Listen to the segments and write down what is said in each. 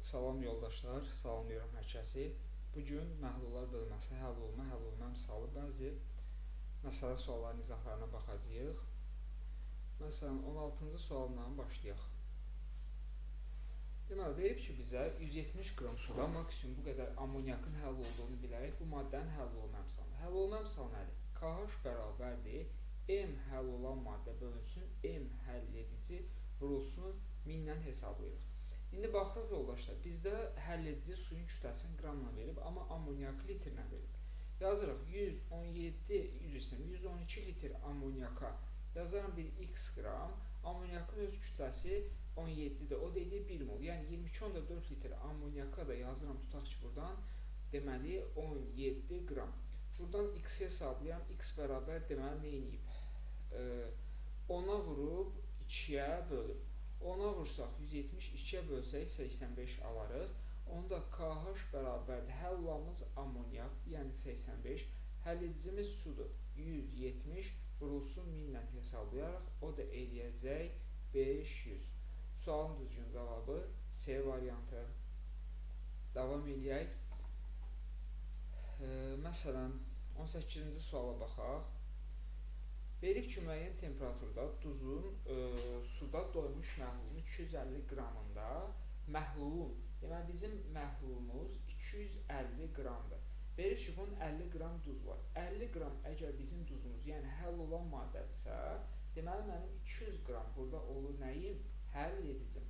Salam yoldaşlar, salamlayıram hər kəsi. Bugün məhlullar bölməsi həll olma misalı bəzi məsələ suallarının izahlarına baxacağıq. Məsələn, 16-cı sualla başlayaq. Deməli, verib ki, bizə 170 qram suda maksimum bu qədər amoniakın həll olduğunu bilərək bu maddənin həll olma misalı. Həll olma misalı nədir? KH bərabərdir. M həll olan maddə bölünsün, M həll edici vurulsun 1000-lə hesablayırıq. İndi baxırıq yoldaşlar, bizdə həll edici suyun kütləsini qramla verib, amma amoniakı litrlə verib. Yazırıq 112 litr amoniaka yazarım bir x qram, amoniakın öz kütləsi 17-dir, o dediyi 1 mol, yəni 22,4 litr amoniaka da yazıram, tutaq ki, buradan deməli 17 qram. Buradan x hesablayam, x bərabər deməli nə edib? 10-a vurub 2-yə bölüb. 10-a vursaq 172-yə bölsək 85 alarıq. Onda KH bərabərdir. Həll olanımız amoniakdır, yəni 85. Həll edicimiz sudur. 170 vurulsun 1000-lə hesablayaraq. O da eləyəcək 500. Sualın düzgün cavabı C variantı. Davam eləyək. Məsələn, 18-ci suala baxaq. Verib ki, müəyyən temperaturda duzun suda doymuş məhlulun 250 qramında məhlulun, deməli bizim məhlulumuz 250 qramdır. Verib ki, bunun 50 qram duz var. 50 qram əgər bizim duzumuz, yəni həll olan maddədirsə, deməli mənim 200 qram burada olur nəyim? Həll edicim.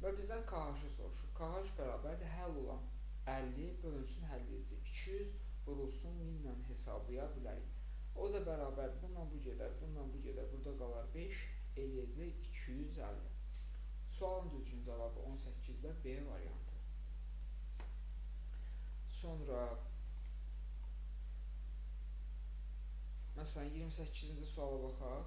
Və bizdən KH-ı soruşur. KH bərabərdir həll olan 50 bölünsün həll edici. 200 vurulsun 1000-lə hesablaya bilərik. O da bərabərdir. Bununla bu gedər, bununla bu gedər. Burada qalar 5, eləyəcək 250. Sualın düzgün cavabı 18-də B variantı. Sonra, məsələn, 28-ci suala baxaq.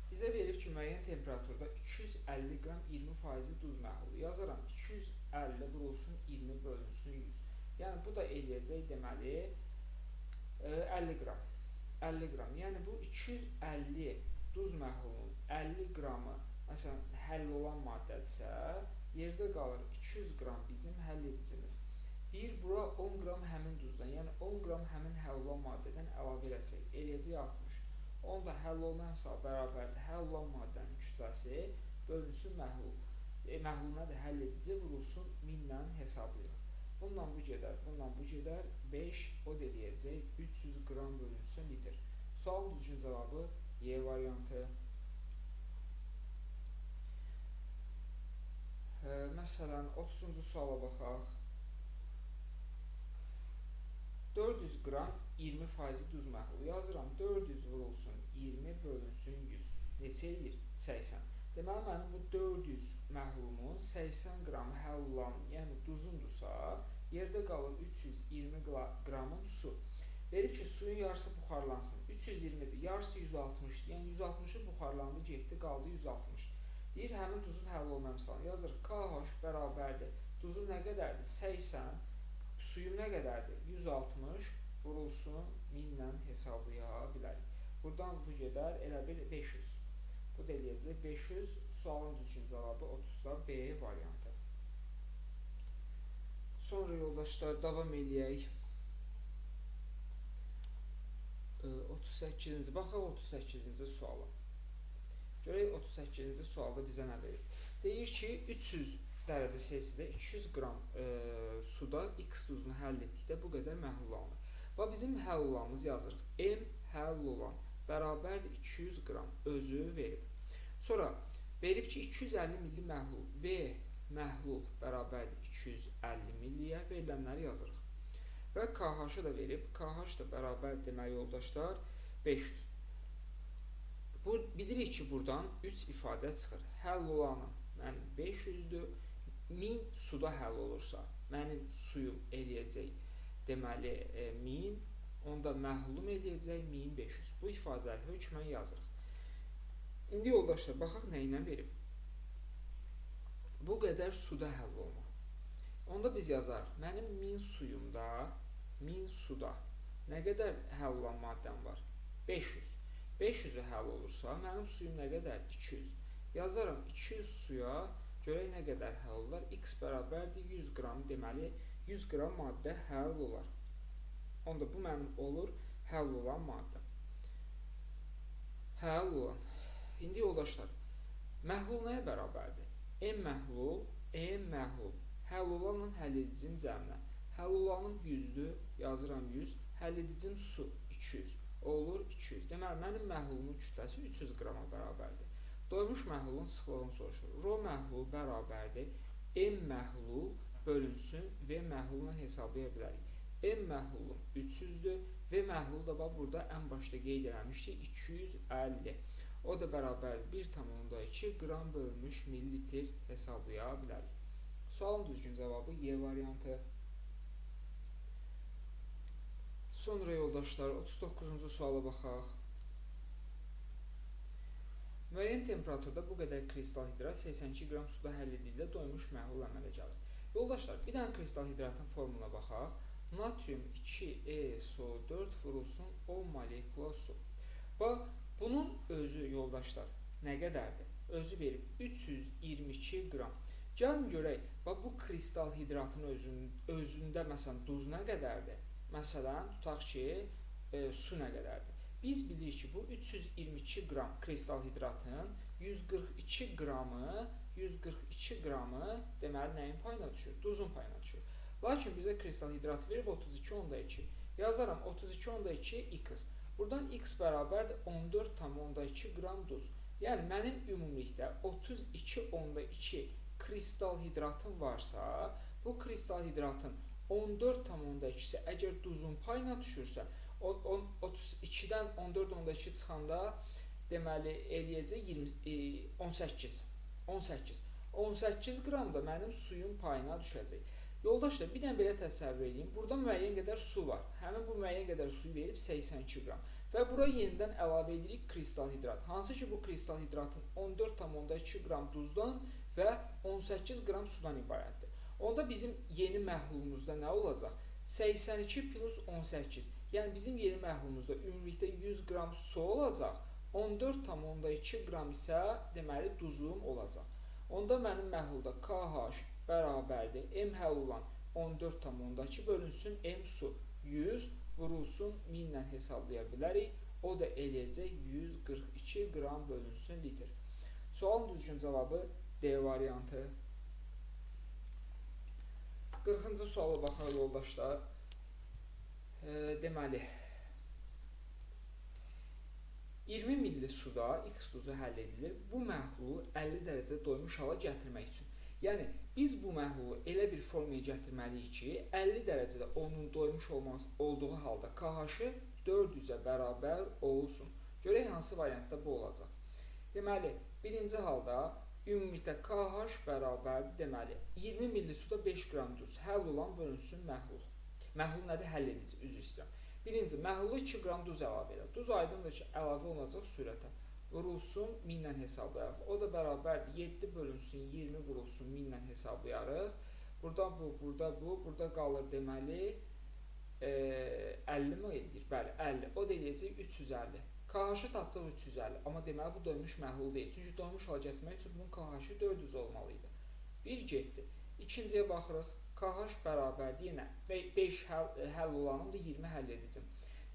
Bizə verib ki, müəyyən temperaturda 250 qram 20% duz məhlulu. Yazaram 250 vurulsun 20 bölünsün 100. Yəni, bu da eləyəcək deməli 50 qram. 50 qram. Yəni bu 250 duz məhlulunun 50 qramı məsələn həll olan maddədirsə, yerdə qalır 200 qram bizim həll edicimiz. Deyir bura 10 qram həmin duzdan, yəni 10 qram həmin həll olan maddədən əlavə eləsək, eləyəcək 60. Onda həll olma misalı bərabərdir. Həll olan maddənin kütləsi bölünsün məhlul. Məhlul nədir? Həll edici vurulsun 1000-lə hesablayırıq. Bununla bu gedər, bununla bu gedər, 5, o da eləyəcək 300 qram bölünsün litr. Sualın düzgün cavabı Y variantı. Məsələn, 30-cu suala baxaq. 400 qram 20% duz məhlulu. Yazıram 400 vurulsun 20 bölünsün 100. Neçə eləyir? 80. Deməli, mənim bu 400 məhlulumun 80 qramı həll olan, yəni duzumdursa, yerdə qalır 320 qramım su. Verib ki, suyun yarısı buxarlansın. 320-dir, yarısı 160-dir. Yəni 160-ı buxarlandı, getdi, qaldı 160. Deyir, həmin duzun həll olma misalı. Yazır, KH bərabərdir. Duzum nə qədərdir? 80. Suyum nə qədərdir? 160 vurulsun 1000-lə hesablaya bilərik. Buradan bu gedər, elə bil 500. Bu da eləyəcək 500. Sualın düzgün cavabı 30-da B variantı. Sonra yoldaşlar davam eləyək. 38-ci, baxaq 38-ci suala. Görək 38-ci sualda bizə nə verir? Deyir ki, 300 dərəcə Selsidə 200 qram suda X duzunu həll etdikdə bu qədər məhlul alınır. Və bizim həll olanımız yazırıq. M həll olan bərabərdir 200 qram özü verib. Sonra verib ki, 250 milli məhlul V məhlul bərabərdir 250 milliyə verilənləri yazırıq. Və KH-ı da verib. KH da bərabər demək yoldaşlar 500. Bilirik ki, buradan 3 ifadə çıxır. Həll olanı mənim 500-dür. 1000 suda həll olursa, mənim suyum eləyəcək deməli 1000. Onda məhlulum eləyəcək 1500. Bu ifadələri hökmən yazırıq. İndi yoldaşlar, baxaq nə ilə verib. Bu qədər suda həll olma. Onda biz yazarıq. Mənim 1000 suyumda, 1000 suda nə qədər həll olan maddəm var? 500. 500-ü həll olursa, mənim suyum nə qədər? 200. Yazarım 200 suya Görək nə qədər həll olar. X bərabərdir 100 qram, deməli 100 qram maddə həll olar. Onda bu mənim olur həll olan maddə. Həll olan. İndi yoldaşlar, məhlul nəyə bərabərdir? M məhlul, M məhlul. Həll olanla həll edicinin cəminə. Həll olanım 100-dür, yazıram 100. Həll edicim su 200. Olur 200. Deməli, mənim məhlulumun kütləsi 300 qrama bərabərdir. Doymuş məhlulun sıxlığını soruşur. Rho məhlul bərabərdir. M məhlul bölünsün V məhlulundan hesablaya bilərik. M məhlulum 300-dür. V məhlulu da burada ən başda qeyd eləmişdik 250. O da bərabər 1,2 qram bölünmüş millilitr hesablaya bilərik. Sualın düzgün cavabı Y variantı. Sonra yoldaşlar 39-cu suala baxaq. Müəyyən temperaturda bu qədər kristal hidrat 82 qram suda həll edildiyi doymuş məhlul əmələ gəlir. Yoldaşlar, bir dənə kristal hidratın formuluna baxaq. Natrium 2SO4 vurulsun 10 molekula su. Və bunun özü yoldaşlar nə qədərdir? Özü verib 322 qram. Gəlin görək, bu kristal hidratın özündə məsələn duz nə qədərdir? Məsələn, tutaq ki, su nə qədərdir? Biz bilirik ki, bu 322 qram kristal hidratın 142 qramı deməli nəyin payına düşür? Duzun payına düşür. Lakin bizə kristal hidrat verib 32,2. Yazaram 32,2 x. Buradan x bərabərdir 14,2 qram duz. Yəni mənim ümumilikdə 32,2 kristal hidratım varsa, bu kristal hidratın 14,2-si əgər duzun payına düşürsə, 32-dən 14,2 çıxanda deməli eləyəcək 18 qram da mənim suyun payına düşəcək. Yoldaşlar, bir dənə belə təsəvvür edin. Burada müəyyən qədər su var. Həmin bu müəyyən qədər suyu verib 82 qram. Və bura yenidən əlavə edirik kristal hidrat. Hansı ki, bu kristal hidratın 14,2 qram duzdan və 18 qram sudan ibarətdir. Onda bizim yeni məhlulumuzda nə olacaq? 82 plus 18. Yəni bizim yeni məhlulumuzda ümumilikdə 100 qram su olacaq. 14,2 qram isə deməli duzum olacaq. Onda mənim məhlulda KH bərabərdir. M həll olan 14,2 bölünsün M su 100 vurulsun 1000 ilə hesablaya bilərik. O da eləyəcək 142 qram bölünsün litr. Sualın düzgün cavabı D variantı. 40-cı suala baxaq yoldaşlar. Deməli 20 milli suda X duzu həll edilir. Bu məhlulu 50 dərəcə doymuş hala gətirmək üçün. Yəni biz bu məhlulu elə bir formaya gətirməliyik ki, 50 dərəcədə onun doymuş olduğu halda KH-ı 400-ə bərabər olsun. Görək hansı variantda bu olacaq. Deməli, birinci halda ümumilikdə KH bərabər deməli 20 milli suda 5 qram duz həll olan bölünsün məhlul. Məhlul nədir? Həll edici, üzr istəyirəm. Birinci, məhlulu 2 qram duz əlavə edir. Duz aydındır ki, əlavə olunacaq sürətə. Vurulsun 1000 ilə hesablayarıq. O da bərabərdir 7 bölünsün 20 vurulsun 1000 ilə hesablayarıq. Burada qalır deməli 50 mi edir? Bəli, 50. O da eləyəcək 350. KH-ı tapdıq 350. Amma deməli bu doymuş məhlul deyil. Çünki doymuş hala gətirmək üçün bunun KH-ı 400 olmalıydı. Bir getdi. İkinciyə baxırıq. KH bərabərdir yenə 5 həll olanım da 20 həll edicim.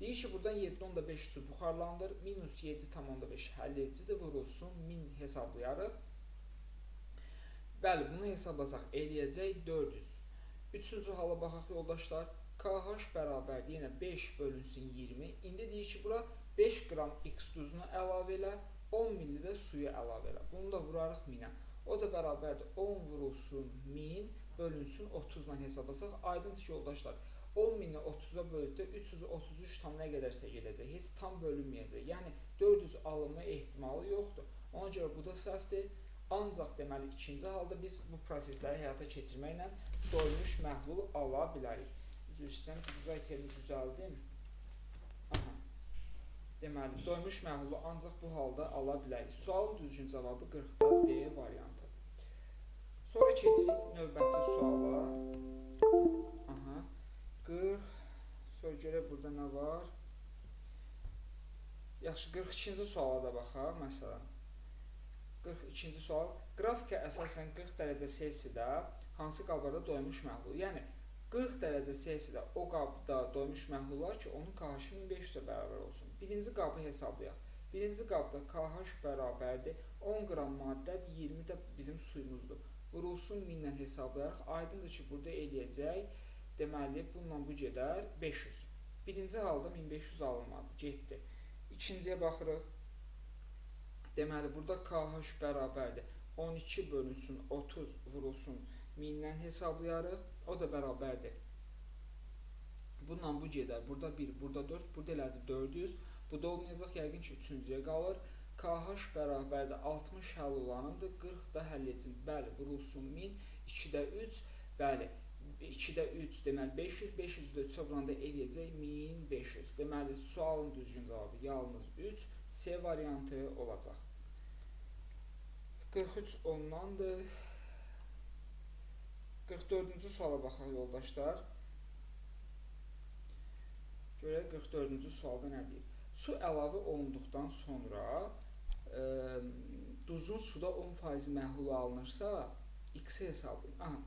Deyir ki, buradan 7,5 su buxarlandır. Minus 7,5 həll edicidir. Vurulsun 1000 hesablayarıq. Bəli, bunu hesablasaq eləyəcək 400. Üçüncü hala baxaq yoldaşlar. KH bərabərdir yenə 5 bölünsün 20. İndi deyir ki, bura 5 qram X duzunu əlavə elə, 10 milli də suyu əlavə elə. Bunu da vurarıq 1000-ə. O da bərabərdir 10 vurulsun 1000 bölünsün 30 ilə hesablasaq. Aydındır ki, yoldaşlar, 10.000-i 30-a böldükdə 333 tam nə qədərsə gedəcək, heç tam bölünməyəcək. Yəni 400 alınma ehtimalı yoxdur. Ona görə bu da səhvdir. Ancaq deməli ikinci halda biz bu prosesləri həyata keçirməklə doymuş məhlul ala bilərik. Üzr istəyirəm, dizayterini düzəldim. Deməli, doymuş məhlulu ancaq bu halda ala bilərik. Sualın düzgün cavabı 40-da D variantı. Sonra keçirik növbəti suala. 40. Sonra görək burada nə var. Yaxşı, 42-ci suala da baxaq, məsələn. 42-ci sual. Qrafikə əsasən 40 dərəcə Selsidə hansı qablarda doymuş məhlul? Yəni 40 dərəcə Selsidə o qabda doymuş məhlullar ki, onun KH 1500-ə bərabər olsun. Birinci qabı hesablayaq. Birinci qabda KH bərabərdir 10 qram maddədir, 20 də bizim suyumuzdur. Vurulsun 1000-lə hesablayaraq, aydındır ki, burada eləyəcək. Deməli, bununla bu gedər 500. Birinci halda 1500 alınmadı, getdi. İkinciyə baxırıq. Deməli, burada KH bərabərdir 12 bölünsün 30 vurulsun 1000-lə hesablayarıq. O da bərabərdir. Bununla bu gedər. Burada 1, burada 4, burada elədi 400. Bu da olmayacaq, yəqin ki, üçüncüyə qalır. KH bərabərdir 60 həll olanındır. 40 da həll edin. Bəli, vurulsun 1000. 2-də 3. Bəli, 2-də 3 deməli 500. 500-də 3-ə vuranda eləyəcək 1500. Deməli, sualın düzgün cavabı yalnız 3. C variantı olacaq. 43 ondandır. 44-cü suala baxaq yoldaşlar. Görək 44-cü sualda nə deyir? Su əlavə olunduqdan sonra duzun suda 10% məhlul alınırsa, x-i hesablayın. Aha,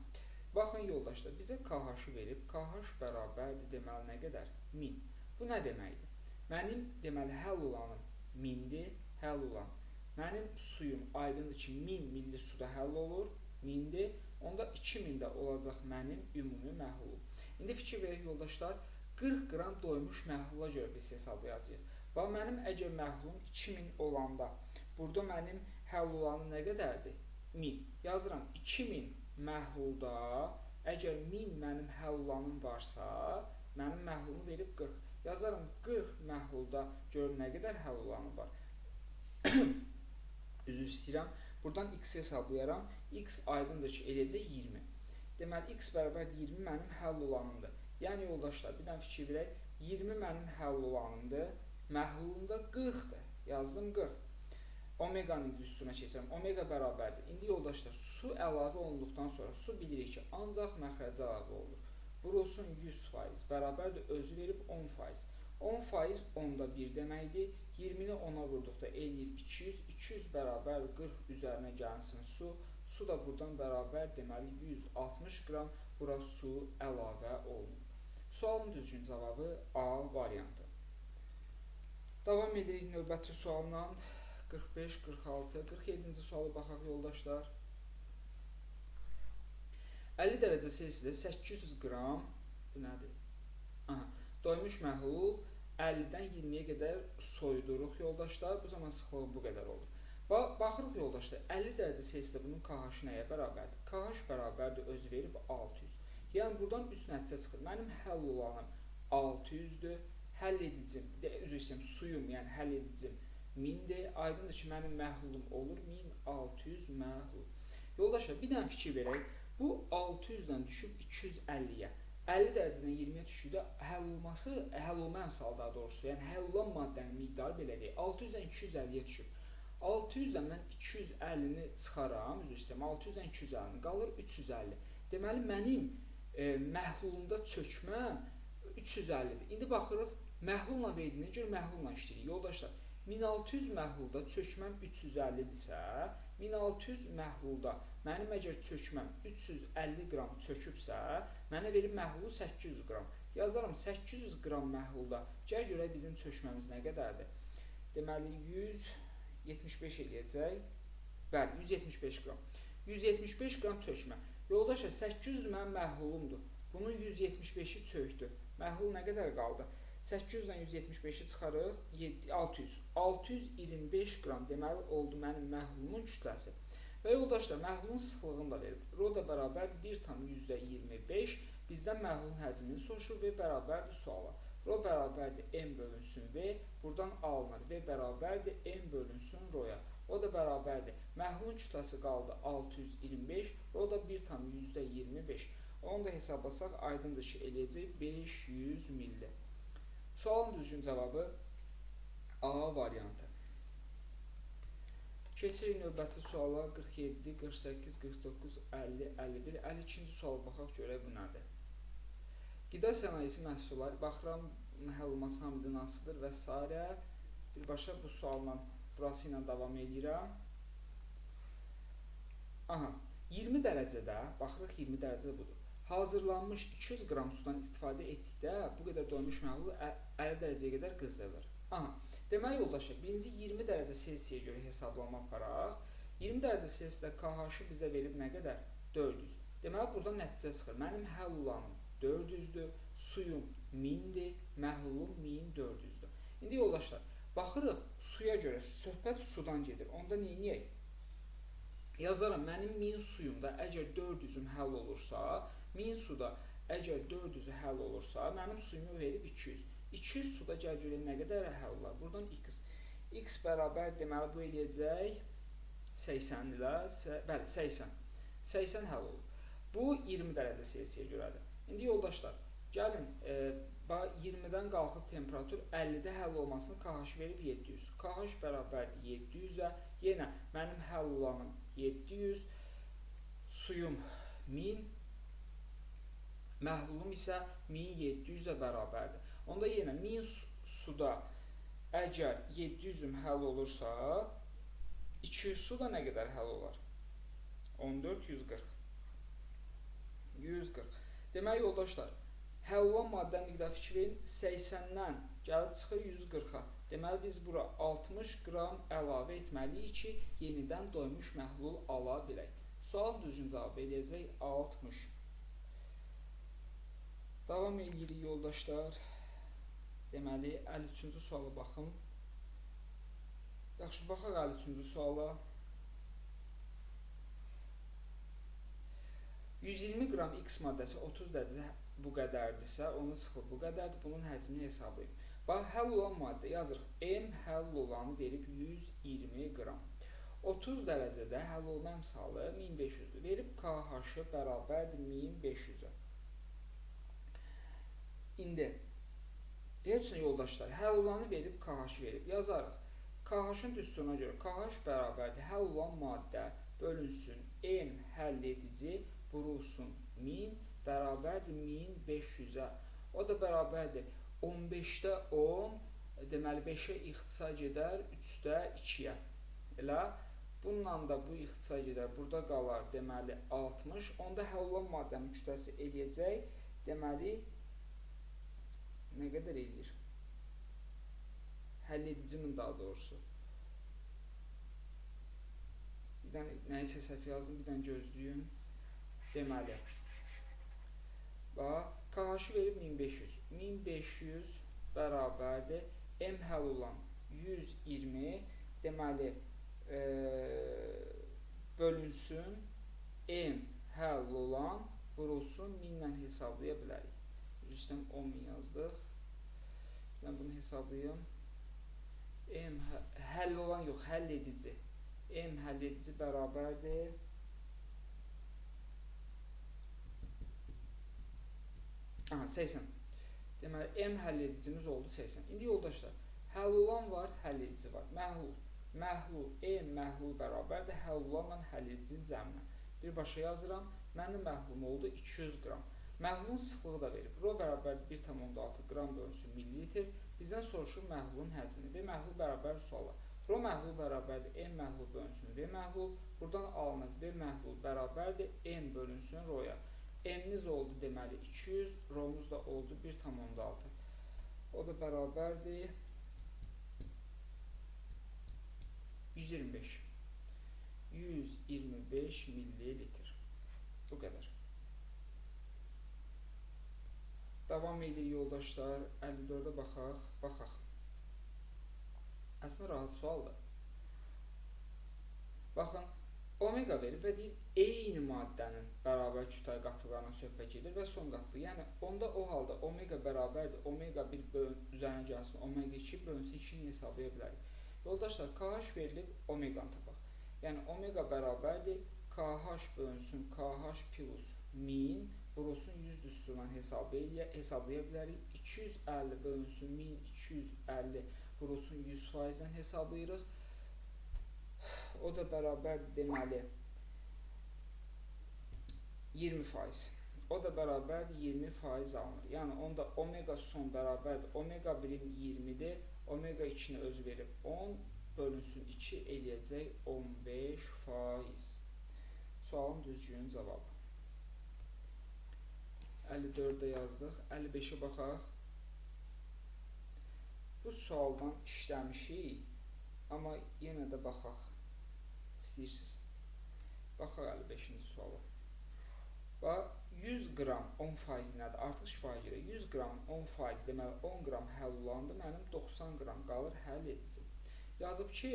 baxın yoldaşlar, bizə KH-ı verib, KH bərabərdir deməli nə qədər? 1000. Bu nə deməkdir? Mənim deməli həll olanım 1000-dir, həll olan. Mənim suyum aydındır ki, 1000 milli suda həll olur, 1000-dir. Onda 2000 də olacaq mənim ümumi məhlulum. İndi fikir verək yoldaşlar, 40 qram doymuş məhlula görə biz hesablayacağıq. Bax, mənim əgər məhlulum 2000 olanda, burada mənim həll olanı nə qədərdir? 1000. Yazıram, 2000 məhlulda, əgər 1000 mənim həll olanım varsa, mənim məhlulumu verib 40. Yazarım, 40 məhlulda gör nə qədər həll olanı var. Üzr istəyirəm. Buradan x hesablayaram. X aydındır ki, eləyəcək 20. Deməli, x bərabər 20 mənim həll olanımdır. Yəni, yoldaşlar, bir dənə fikir verək. 20 mənim həll olanımdır. Məhlulumda 40-dır. Yazdım 40. Omeqanın üstünə keçirəm. Omega bərabərdir. İndi yoldaşlar, su əlavə olunduqdan sonra su bilirik ki, ancaq məxrəcə əlavə olur. Vurulsun 100%. Bərabərdir, özü verib 10%. 10% 10-da 1 deməkdir. 20-ni 10-a vurduqda eləyir 200. 200 bərabər 40 üzərinə gəlsin su. Su da buradan bərabər deməli 160 qram bura su əlavə olunur. Sualın düzgün cavabı A variantı. Davam edirik növbəti sualla. 45, 46, 47-ci sualı baxaq yoldaşlar. 50 dərəcə Selsidə 800 qram, bu nədir? Aha, doymuş məhlul 50-dən 20-yə qədər soyuduruq yoldaşlar. Bu zaman sıxlığı bu qədər olur. Baxırıq yoldaşlar, 50 dərəcə Selsidə bunun KH nəyə bərabərdir? KH bərabərdir, özü verib 600. Yəni, buradan 3 nəticə çıxır. Mənim həll olanım 600-dür. Həll edicim, üzr istəyirəm, suyum, yəni həll edicim 1000-dir. Aydındır ki, mənim məhlulum olur 1600 məhlul. Yoldaşlar, bir dənə fikir verək. Bu 600-dən düşüb 250-yə. 50 dərəcədən 20-yə düşükdə həll olmayan sal daha doğrusu, yəni həll olan maddənin miqdarı belə deyil. 600-dən 250-yə düşüb. 600-dən mən 250-ni çıxaram, üzr istəyirəm, 600-dən 250-ni qalır 350. Deməli, mənim məhlulumda çökməm 350-dir. İndi baxırıq, məhlulla verdiyinə görə məhlulla işləyirik. Yoldaşlar, 1600 məhlulda çökməm 350-dirsə, 1600 məhlulda mənim əgər çökməm 350 qram çökübsə, mənə verib məhlulu 800 qram. Yazaram, 800 qram məhlulda gəl görək bizim çökməmiz nə qədərdir? Deməli, 175 eləyəcək. Bəli, 175 qram. 175 qram çökmə. Yoldaşlar, 800 mənim məhlulumdur. Bunun 175-i çöktü. Məhlul nə qədər qaldı? 800-dən 175-i çıxarıq, 600. 625 qram deməli oldu mənim məhlulumun kütləsi. Və yoldaşlar, məhlulun sıxlığını da verib. Rho da bərabər 1,25. Bizdən məhlulun həcmini soruşur və bərabərdir suala. Rho bərabərdir M bölünsün V. Buradan alınır. V bərabərdir M bölünsün Rho-ya. O da bərabərdir. Məhlulun kütləsi qaldı 625. Rho da 1,25. Onu da hesablasaq, aydındır ki, eləyəcək 500 milli. Sualın düzgün cavabı A variantı. Keçirik növbəti suala 47, 48, 49, 50, 51, 52-ci suala baxaq, görək bu nədir? Qida sənayesi məhsulları, baxıram, həll olması hamıdır, nasıdır və s. Birbaşa bu sualla, burası ilə davam edirəm. Aha, 20 dərəcədə, baxırıq 20 dərəcə budur. Hazırlanmış 200 qram sudan istifadə etdikdə bu qədər doymuş məhlul 50 dərəcəyə qədər qızdırılır. Aha, deməli yoldaşlar, birinci 20 dərəcə Selsiyə görə hesablama aparaq. 20 dərəcə Selsidə KH bizə verib nə qədər? 400. Deməli buradan nəticə çıxır. Mənim həll olanım 400-dür, suyum 1000-dir, məhlulum 1400-dür. İndi yoldaşlar, baxırıq suya görə, söhbət sudan gedir. Onda neyniyək? Yazaram, mənim 1000 suyumda əgər 400-üm həll olursa, 1000 suda əgər 400-ü həll olursa, mənim suyumu verib 200. 200 suda gəl görək nə qədər həll olar. Buradan x. X bərabər deməli bu eləyəcək 80 ilə, bəli 80. 80 həll olur. Bu 20 dərəcə Selsiyə görədir. İndi yoldaşlar, gəlin 20-dən qalxıb temperatur 50-də həll olmasını KH verib 700. KH bərabərdir 700-ə. Yenə mənim həll olanım 700, suyum 1000, məhlulum isə 1700-ə bərabərdir. Onda yenə 1000 suda əgər 700-üm həll olursa, 200 suda nə qədər həll olar? 14, 140. 140. Demək yoldaşlar, həll olan maddə miqdarı fikir verin, 80-dən gəlib çıxır 140-a. Deməli biz bura 60 qram əlavə etməliyik ki, yenidən doymuş məhlul ala bilək. Sualın düzgün cavabı eləyəcək 60. Davam edirik yoldaşlar. Deməli 53-cü suala baxın. Yaxşı, baxaq 53-cü suala. 120 qram X maddəsi 30 dərəcə bu qədərdirsə, onun sıxlığı bu qədərdir. Bunun həcmini hesablayın. Bax, həll olan maddə yazırıq. M həll olanı verib 120 qram. 30 dərəcədə həll olma əmsalı 1500-dür. Verib KH-ı bərabərdir 1500-ə. İndi, heç nə yoldaşlar, həll olanı verib KH verib. Yazarıq. KH-ın düsturuna görə KH bərabərdir. Həll olan maddə bölünsün M həll edici vurulsun 1000 bərabərdir 1500-ə. O da bərabərdir 15-də 10, deməli 5-ə ixtisar gedər, 3-də 2-yə. Elə bununla da bu ixtisar gedər, burada qalar deməli 60. Onda həll olan maddənin kütləsi eləyəcək, deməli nə qədər eləyir? Həll edicimin daha doğrusu. Bir dənə nəyisə səhv yazdım, bir dənə gözlüyün. Deməli, bax, KH verib 1500. 1500 bərabərdir. M həll olan 120. Deməli, bölünsün. M həll olan vurulsun 1000 ilə hesablaya bilərik. Üzrüstəm 10.000 yazdıq. Ben bunu hesablayayım. M həll olan yox, həll edici. M həll edici bərabərdir. Aha, 80. Deməli, M həll edicimiz oldu 80. İndi yoldaşlar, həll olan var, həll edici var. Məhlul. Məhlul, M məhlul bərabərdir. Həll olanla həll edicinin cəminə. Birbaşa yazıram. Mənim məhlulum oldu 200 qram. Məhlulun sıxlığı da verib. Rho bərabərdir 1,6 qram bölünsün millilitr. Bizdən soruşur məhlulun həcmini. V məhlul bərabər suala. Rho məhlul bərabərdir M məhlul bölünsün V məhlul. Buradan alınır V məhlul bərabərdir M bölünsün Rho'ya. M'imiz oldu deməli 200, Rho'muz da oldu 1,6. O da bərabərdir 125. 125 millilitr. Bu qədər. Davam edirik yoldaşlar. 54'ə baxaq. Əslində rahat sualdır. Baxın, omega verib və deyir, eyni maddənin bərabər kütləvi qatıqlarına söhbət gedir və son qatılıq. Yəni, onda o halda omega bərabərdir. Omega 1 üzərinə gəlsin, omega 2 bölünsün 2-ni hesablaya bilərik. Yoldaşlar, KH verilib omeganı tapaq. Yəni, omega bərabərdir. KH bölünsün KH plus 1000 vurulsun 100 düsturundan hesablaya bilərik. 250 bölünsün 1000, 250 vurulsun 100%-dən hesablayırıq. O da bərabərdir deməli 20%. O da bərabərdir 20% alınır. Yəni onda omega son bərabərdir. Omega 1'in 20'dir. Omega 2'ni öz verib 10 bölünsün 2 eləyəcək 15%. Sualın düzgün cavabı. 54-də yazdıq. 55-ə baxaq. Bu sualdan işləmişik, amma yenə də baxaq. İstəyirsiniz. Baxaq 55-ci suala. Və 100 qram 10% nədir? Artıq şifahi gedir. 100 qram 10% deməli 10 qram həll olandı. Mənim 90 qram qalır həll edici. Yazıb ki,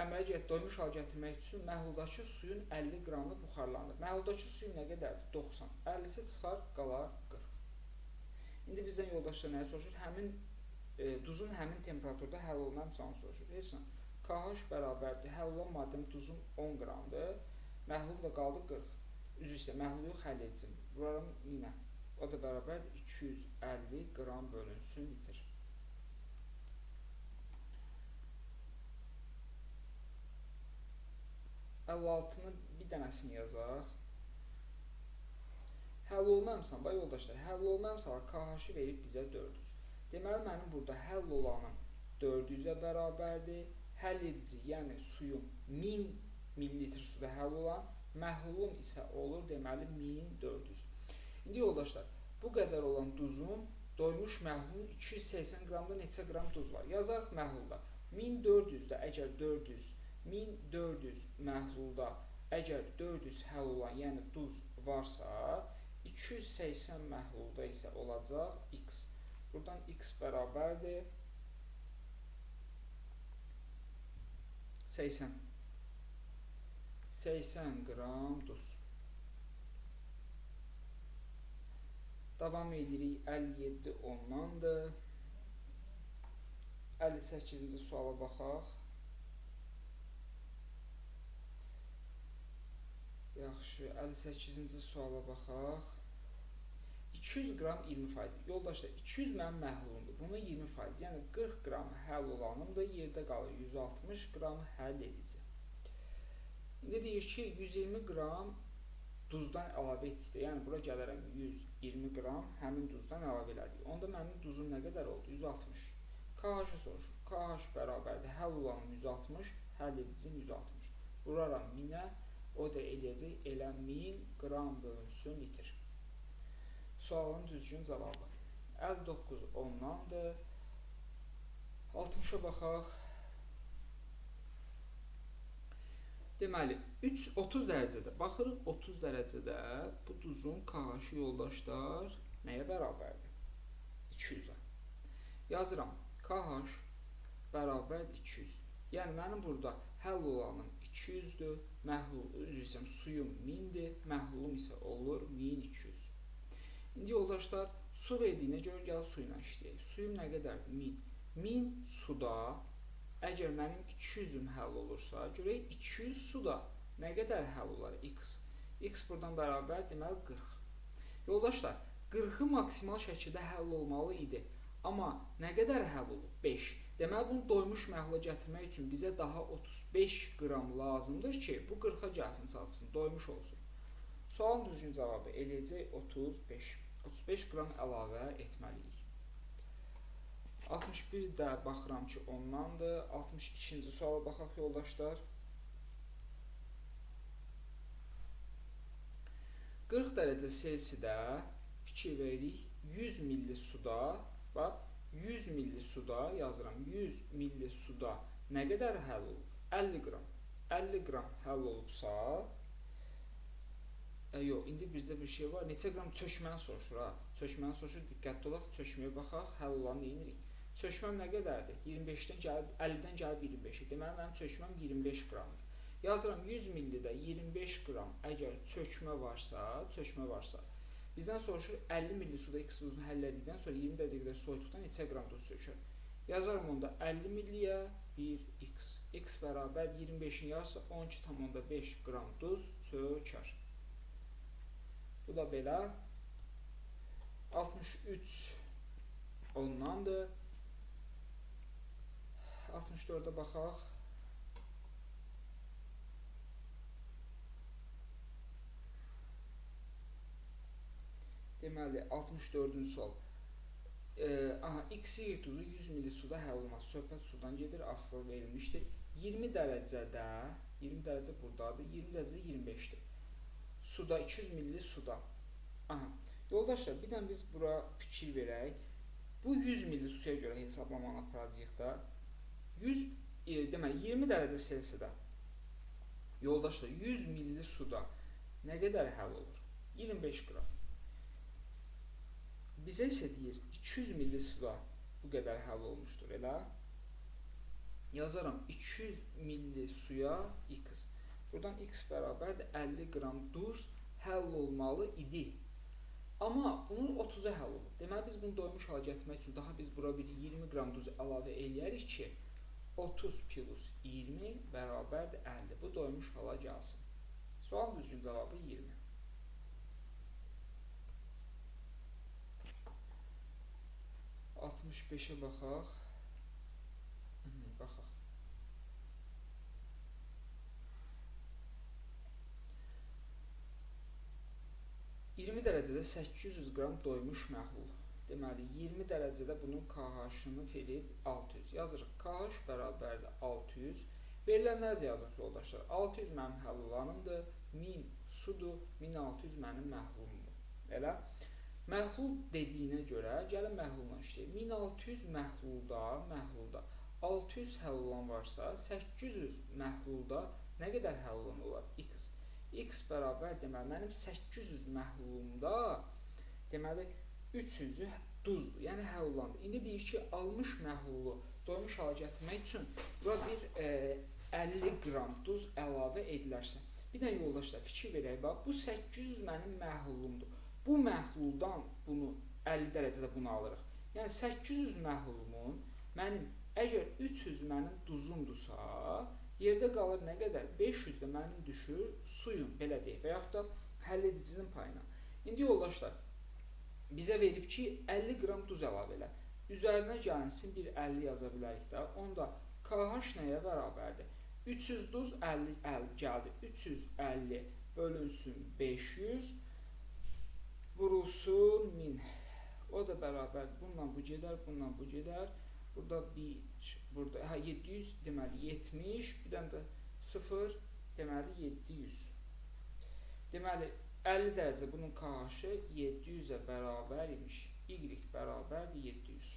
əmələ gətirib doymuş hal gətirmək üçün məhluldakı suyun 50 qramı buxarlanır. Məhluldakı suyun nə qədərdir? 90. 50-si çıxar, qalar 40. İndi bizdən yoldaşlar nəyə soruşur? Həmin duzun həmin temperaturda həll olunan misalını soruşur. Heç nə. KH bərabərdir. Həll olan maddənin duzun 10 qramdır. Məhlul da qaldı 40. Üzr istəyirəm, məhlul yox, həll edicim. Vuraram minə. O da bərabərdir 250 qram bölünsün litr. Əllaltının bir dənəsini yazaq. Həll olmamışsan, bax yoldaşlar, həll olmamışsa KH-ı verib bizə 400. Deməli, mənim burada həll olanım 400-ə bərabərdir. Həll edici, yəni suyum 1000 ml suda həll olan, məhlulum isə olur, deməli 1400. İndi yoldaşlar, bu qədər olan duzun doymuş məhlulun 280 qramda neçə qram duz var? Yazarıq məhlulda. 1400-də əgər 400, 1400 məhlulda əgər 400 həll olan, yəni duz varsa, 280 məhlulda isə olacaq x. Buradan x bərabərdir 80. 80 qram duz. Davam edirik. 57 ondandır. 58-ci suala baxaq. Yaxşı, 58-ci suala baxaq. 200 qram 20%. Yoldaşlar, 200 mənim məhlulumdur. Bunun 20%, yəni 40 qram həll olanım da yerdə qalır. 160 qram həll edici. İndi deyir ki, 120 qram duzdan əlavə etdikdə, yəni bura gələrəm 120 qram həmin duzdan əlavə elədik. Onda mənim duzum nə qədər oldu? 160. KH-ı soruşur. KH bərabərdir. Həll olanım 160, həll edicim 160. Vuraram 1000-ə, o da eləyəcək elə 1000 qram bölünsün litr. Sualın düzgün cavabı. 59 ondandır. 60-a baxaq. Deməli, 30 dərəcədə, baxırıq 30 dərəcədə bu duzun KH-ı yoldaşlar nəyə bərabərdir? 200-ə. Yazıram, KH bərabərdir 200. Yəni, mənim burada həll olanım 200-dür, suyum 1000-dir, məhlulum isə olur 1200. İndi yoldaşlar, su verdiyinə görə gəl su ilə işləyək. Suyum nə qədərdir? 1000. 1000 suda, əgər mənim 200-üm həll olursa, görək 200 suda nə qədər həll olar? X. X buradan bərabər, deməli 40. Yoldaşlar, 40-ı maksimal şəkildə həll olmalı idi. Amma nə qədər həll olub? 5. Deməli, bunu doymuş məhlula gətirmək üçün bizə daha 35 qram lazımdır ki, bu 40-a gəlsin, çalsın, doymuş olsun. Sualın düzgün cavabı eləyəcək 35. 35 qram əlavə etməliyik. 61-də baxıram ki, ondandır. 62-ci suala baxaq yoldaşlar. 40 dərəcə Selsidə fikir veririk. 100 milli suda, bax, 100 milli suda yazıram. 100 milli suda nə qədər həll olub? 50 qram. 50 qram həll olubsa, yox, indi bizdə bir şey var. Neçə qram çökməni soruşur, ha? Çökməni soruşur, diqqətli olaq, çökməyə baxaq, həll olanı deyirik. Çökməm nə qədərdir? 25-dən gəlib, 50-dən gəlib 25-ə. Deməli, mənim çökməm 25 qramdır. Yazıram, 100 millidə 25 qram əgər çökmə varsa, bizdən soruşur, 50 milli suda X duzunu həll edikdən sonra 20 dərəcə qədər soyuduqdan neçə qram duz çökür? Yazarım onda 50 milliyə 1x. X bərabər 25-in yarısı 12,5 qram duz çökər. Bu da belə. 63 ondandır. 64-ə baxaq. Deməli, 64-cü sual. X tuzu 100 ml suda həll olmaz. Söhbət sudan gedir, asılı verilmişdir. 20 dərəcə buradadır, 20 dərəcə 25-dir. suda, 200 milli suda. Aha. Yoldaşlar, bir dənə biz bura fikir verək. Bu 100 milli suya görə hesablamanı aparacağıq da. 100 deməli 20 dərəcə Selsidə. Yoldaşlar, 100 milli suda nə qədər həll olur? 25 qram. Bizə isə deyir 200 milli suda bu qədər həll olmuşdur, elə? Yazaram 200 milli suya x. Buradan x bərabərdir 50 qram duz həll olmalı idi. Amma bunun 30'a həll olub. Deməli, biz bunu doymuş hala gətirmək üçün daha biz bura bir 20 qram duz əlavə eləyərik ki, 30 plus 20 bərabərdir 50. Bu doymuş hala gəlsin. Sualın düzgün cavabı 20. Altmış beşə baxaq. Baxaq. %20 dərəcədə 800 qram doymuş məhlul. Deməli, 20 dərəcədə bunun KH-ını verib 600. Yazırıq, KH bərabərdir 600. Verilənlərcə yazırıq, yoldaşlar. 600 mənim həll olanımdır, 1000 sudur, 1600 mənim məhlulumdur. Elə? Məhlul dediyinə görə, gəlin məhluluna işləyək. 1600 məhlulda 600 həll olan varsa, 800 məhlulda nə qədər həll olan olar? X. X bərabər deməli, mənim 800 məhlulumda deməli 300'ü duzdur, yəni həll olandır. İndi deyir ki, almış məhlulu doymuş hala gətirmək üçün bura bir 50 qram duz əlavə edilərsə. Bir də yoldaşlar, fikir verək, bax, bu 800 mənim məhlulumdur. Bu məhluldan bunu 50 dərəcədə bunu alırıq. Yəni 800 məhlulumun mənim əgər 300 mənim duzumdursa, yerdə qalır nə qədər? 500 də mənim düşür suyun, belə deyək, və yaxud da həll edicinin payına. İndi yoldaşlar, bizə verib ki, 50 qram duz əlavə elə. Üzərinə gəlsin, bir 50 yaza bilərik də. Onda KH nəyə bərabərdir? 300 duz 50 gəldi. 350 bölünsün 500, vurulsun 1000. O da bərabər, bununla bu gedər, bununla bu gedər. Burada 1, burada 700, deməli 70, bir dənə də 0, deməli 700. Deməli 50 dərəcə bunun KH-ı 700'ə bərabər imiş. Y bərabərdir 700.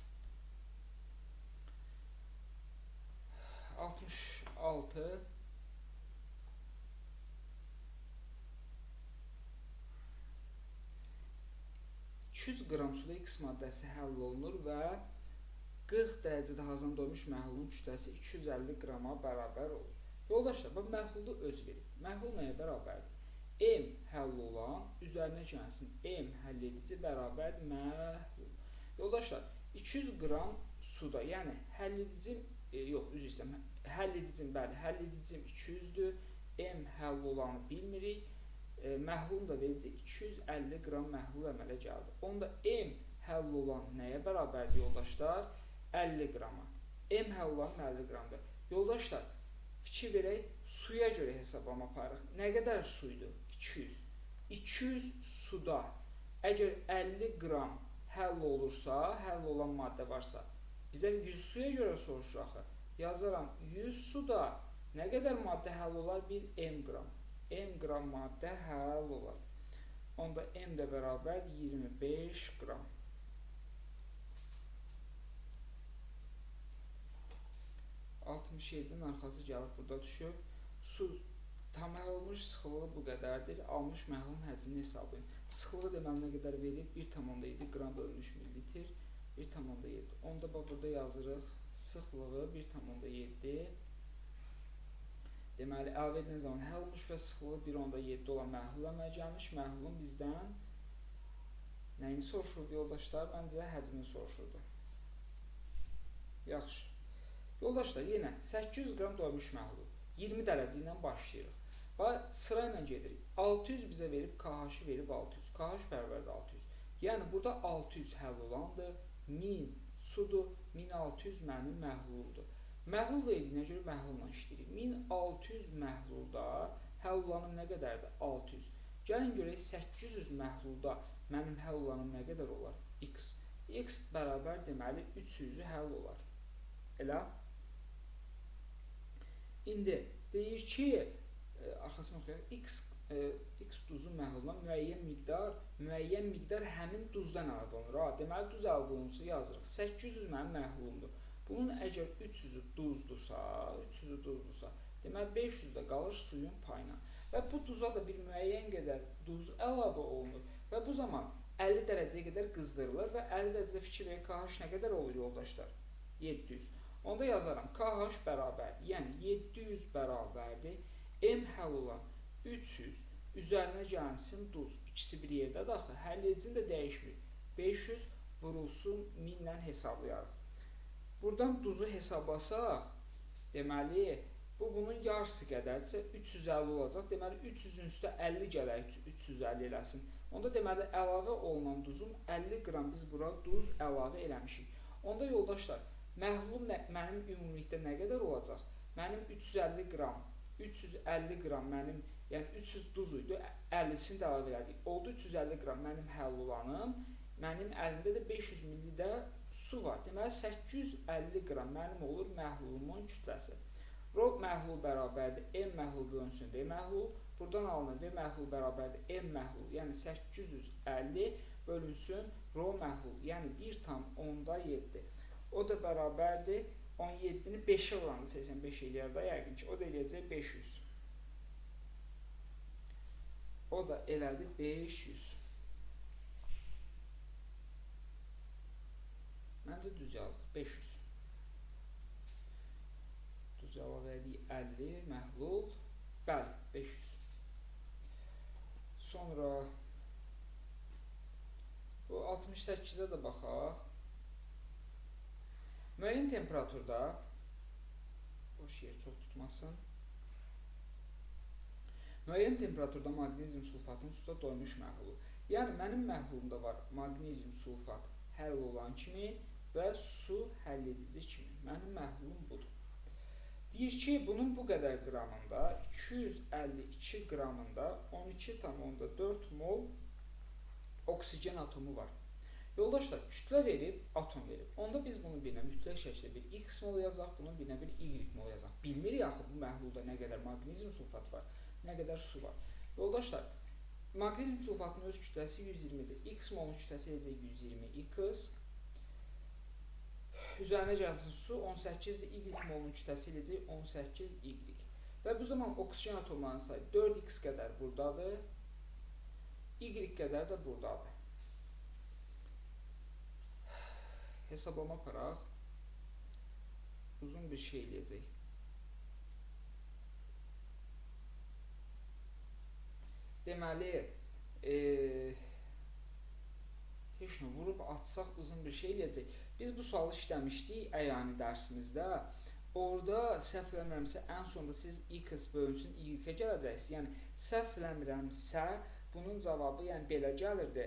66 200 qram suda X maddəsi həll olunur və 40 dərəcədə hazırlanmış doymuş məhlulun kütləsi 250 qrama bərabər olur. Yoldaşlar, bu məhlulu öz verib. Məhlul nəyə bərabərdir? M həll olan, üzərinə gəlsin, M həll edici bərabərdir məhlul. Yoldaşlar, 200 qram suda, yəni həll edicim, yox, üzr istəyirəm, həll edicim, bəli, həll edicim 200'dür, M həll olanı bilmirik, məhlulun da verdi, 250 qram məhlul əmələ gəldi. Onda M həll olan nəyə bərabərdir, yoldaşlar? 50 qrama. M həll olan 50 qramdır. Yoldaşlar, fikir verək, suya görə hesablama aparırıq. Nə qədər suydu? 200. 200 suda əgər 50 qram həll olursa, həll olan maddə varsa, bizə 100 suya görə soruşur axı. Yazaram, 100 suda nə qədər maddə həll olar? Bir M qram. M qram maddə həll olar. Onda M də bərabər 25 qram. %67'nin arxası gəlib burada düşüb. Su tam həll olmuş, sıxılığı bu qədərdir. Almış məhlulun həcmini hesablayın. Sıxılığı deməli nə qədər verib? 1,7 qram bölünmüş millilitr. 1,7. Onda burada yazırıq. Sıxılığı 1,7. Deməli, əlavə edilən zaman həll olmuş və sıxılığı 1,7 olan məhlul əmələ gəlmiş. Məhlulun bizdən nəyini soruşurdu, yoldaşlar? Məncə həcmini soruşurdu. Yaxşı. Yoldaşlar, yenə 800 qram doymuş məhlul. 20 dərəcə ilə başlayırıq. Və sıra ilə gedirik. 600 bizə verib, KH-ı verib 600. KH bərabərdir 600. Yəni, burada 600 həll olandır. 1000 sudur. 1600 mənim məhlulumdur. Məhlul verdiyinə görə məhlulla işləyirik. 1600 məhlulda həll olanım nə qədərdir? 600. Gəlin görək 800 məhlulda mənim həll olanım nə qədər olar? X. X bərabər deməli 300'ü həll olar. Elə? İndi deyir ki, arxasını oxuyaq, X x duzu məhluluna müəyyən miqdar həmin duzdan əlavə olunur. Deməli duz əlavə olunsa yazırıq. 800 mənim məhlulumdur. Bunun əgər 300-ü duzdursa, deməli 500 də qalır suyun payına. Və bu duza da bir müəyyən qədər duz əlavə olunur və bu zaman 50 dərəcəyə qədər qızdırılır və 50 dərəcədə fikir verin KH nə qədər olur yoldaşlar? 700. Onda yazaram KH bərabərdir. Yəni 700 bərabərdir. M həll olan 300 üzərinə gəlsin duz. İkisi bir yerdədir axı. Həll edicini də dəyişmir. 500 vurulsun 1000 ilə hesablayarıq. Buradan duzu hesablasaq, deməli bu bunun yarısı qədərdirsə 350 olacaq. Deməli 300-ün üstə 50 gələrək 350 eləsin. Onda deməli əlavə olunan duzun 50 qram biz bura duz əlavə eləmişik. Onda yoldaşlar, məhlul mənim ümumilikdə nə qədər olacaq? Mənim 350 qram mənim, yəni 300 duz idi, 50-sini də əlavə elədik. Oldu 350 qram mənim həll olanım, mənim əlimdə də 500 ml də su var. Deməli 850 qram mənim olur məhlulumun kütləsi. Rho məhlul bərabərdir M məhlul bölünsün V məhlul. Buradan alınan V məhlul bərabərdir M məhlul, yəni 850 bölünsün Rho məhlul, yəni 1,7. O da bərabərdir 17-ni 5-ə vuranda 85 eləyər də yəqin ki, o da eləyəcək 500. O da elədi 500. Məncə düz yazdı, 500. Düz əlavə edik 50 məhlul, bəli, 500. Sonra bu 68-ə də baxaq. Müəyyən temperaturda, boş yer çox tutmasın, müəyyən temperaturda maqnezium sulfatının suda doymuş məhlulu. Yəni mənim məhlulumda var maqnezium sulfat həll olan kimi və su həll edici kimi. Mənim məhlulum budur. Deyir ki, bunun bu qədər qramında, 252 qramında 12,4 mol oksigen atomu var. Yoldaşlar, kütlə verib, atom verib. Onda biz bunu birinə mütləq şəkildə bir x mol yazaq, bunu birinə bir y mol yazaq. Bilmirik axı bu məhlulda nə qədər maqnezium sulfat var, nə qədər su var. Yoldaşlar, maqnezium sulfatının öz kütləsi 120-dir. X molun kütləsi eləcək 120x. Üzərinə gəlsin su 18-dir. Y molun kütləsi eləcək 18y. Və bu zaman oksigen atomlarının sayı 4x qədər buradadır, y qədər də buradadır. Hesablama aparaq. Uzun bir şey eləyəcək. Deməli, heç nə vurub atsaq uzun bir şey eləyəcək. Biz bu sualı işləmişdik əyani dərsimizdə. Orada səhv eləmirəmsə, ən sonunda siz x bölünsün y-ə gələcəksiniz. Yəni, səhv eləmirəmsə, bunun cavabı yəni belə gəlirdi.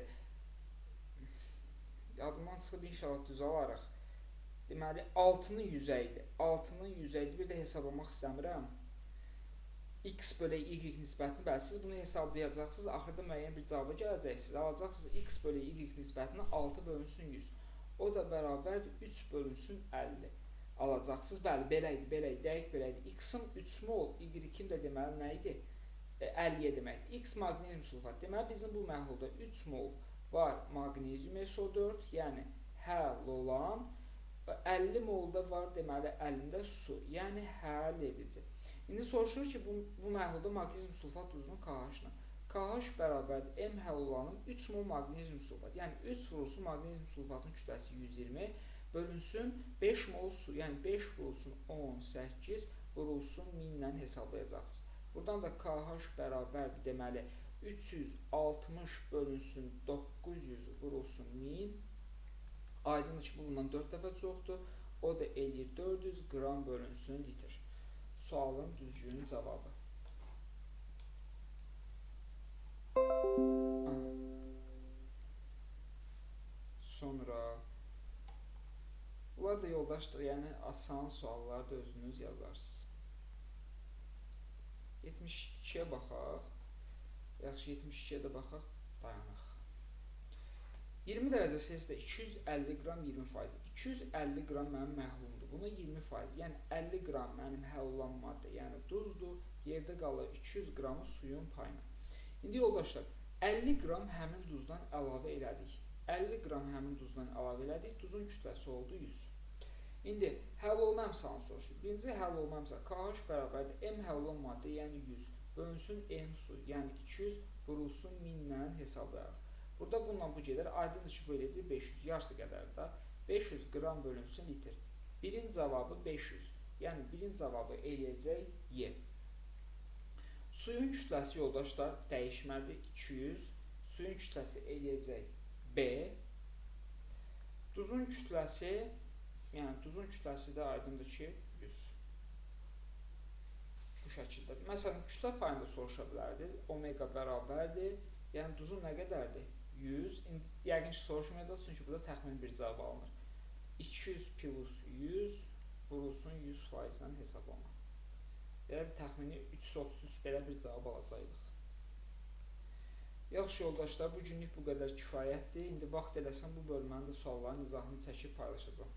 Yadımdan çıxıb inşallah düz alarıq. Deməli, 6-nın 100-ə idi. 6-nın 100-ə idi. Bir də hesablamaq istəmirəm. X bölü y nisbətini, bəli, siz bunu hesablayacaqsınız. Axırda müəyyən bir cavaba gələcəksiniz. Alacaqsınız x bölü y nisbətini 6 bölünsün 100. O da bərabərdir 3 bölünsün 50. Alacaqsınız. Bəli, belə idi, dəqiq belə idi. X-in 3 mol, y-in də deməli nə idi? 50-yə deməkdir. X maqnezium sulfat. Deməli, bizim bu məhlulda 3 mol var maqnezium SO4, yəni həll olan, 50 molda var deməli əlində su, yəni həll edici. İndi soruşur ki, bu məhlulda maqnezium sulfat duzunun KH-ını. KH bərabərdir M həll olanın 3 mol maqnezium sulfat, yəni 3 vurulsun maqnezium sulfatın kütləsi 120, bölünsün 5 mol su, yəni 5 vurulsun 18, vurulsun 1000 ilə hesablayacaqsınız. Buradan da KH bərabərdir deməli 360 bölünsün 900 vurulsun 1000. Aydındır ki, bu bundan 4 dəfə çoxdur. O da eləyir 400 qram bölünsün litr. Sualın düzgün cavabı. Sonra bunlar da yoldaşdır, yəni asan suallar da özünüz yazarsınız. 72-yə baxaq. Yaxşı, 72-yə də baxaq, dayanaq. 20 dərəcə Selsidə 250 qram 20%. 250 qram mənim məhlumdur. Buna 20%, yəni 50 qram mənim həll olan maddə, yəni duzdur. Yerdə qalır 200 qramı suyun payına. İndi yoldaşlar, 50 qram həmin duzdan əlavə elədik. 50 qram həmin duzdan əlavə elədik. Duzun kütləsi oldu 100. İndi həll olma əmsalını soruşur. Birinci həll olma əmsalı KH bərabərdir M həll olunan maddə, yəni 100 bölünsün M su, yəni 200 vurulsun 1000 ilə hesablayarıq. Burada bununla bu gedər. Aydındır ki, bu eləyəcək 500, yarısı qədər də 500 qram bölünsün litr. Birin cavabı 500. Yəni birin cavabı eləyəcək Y. Suyun kütləsi yoldaşlar dəyişmədir 200. Suyun kütləsi eləyəcək B. Duzun kütləsi, yəni duzun kütləsi də aydındır ki 100. Bu şəkildə. Məsələn, kütlə payında soruşa bilərdi. Omega bərabərdir. Yəni duzun nə qədərdir? 100. İndi yəqin ki soruşmayacaq, çünki burada təxmini bir cavab alınır. 200 plus 100 vurulsun 100%-dən hesablama. Belə bir təxmini 333 belə bir cavab alacaqdıq. Yaxşı yoldaşlar, bu günlük bu qədər kifayətdir. İndi vaxt eləsəm bu bölmənin də sualların izahını çəkib paylaşacağam.